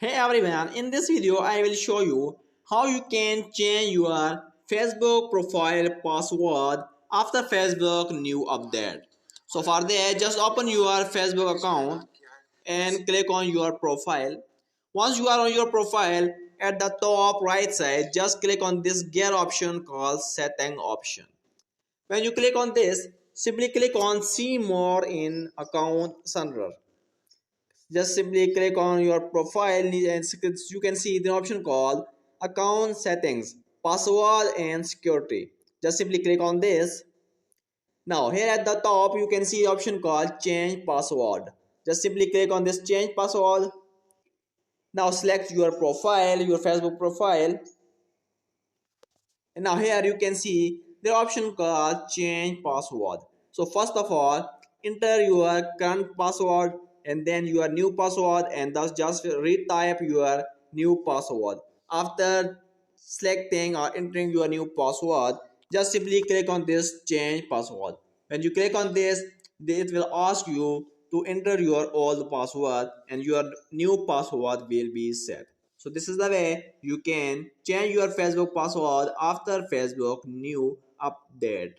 Hey everyone, in this video I will show you how you can change your Facebook profile password after Facebook new update. So for that, just open your Facebook account and click on your profile. Once you are on your profile, at the top right side, just click on this gear option called setting option. When you click on this, simply click on see more in account center. Just simply click on your profile and you can see the option called account settings, password and security. Just simply click on this. Now here at the top you can see the option called change password. Just simply click on this change password. Now select your profile, your Facebook profile, and now here you can see the option called change password. So first of all, enter your current password and then your new password, and thus just retype your new password. After selecting or entering your new password, just simply click on this change password. When you click on this, it will ask you to enter your old password and your new password will be set. So this is the way you can change your Facebook password after Facebook new update.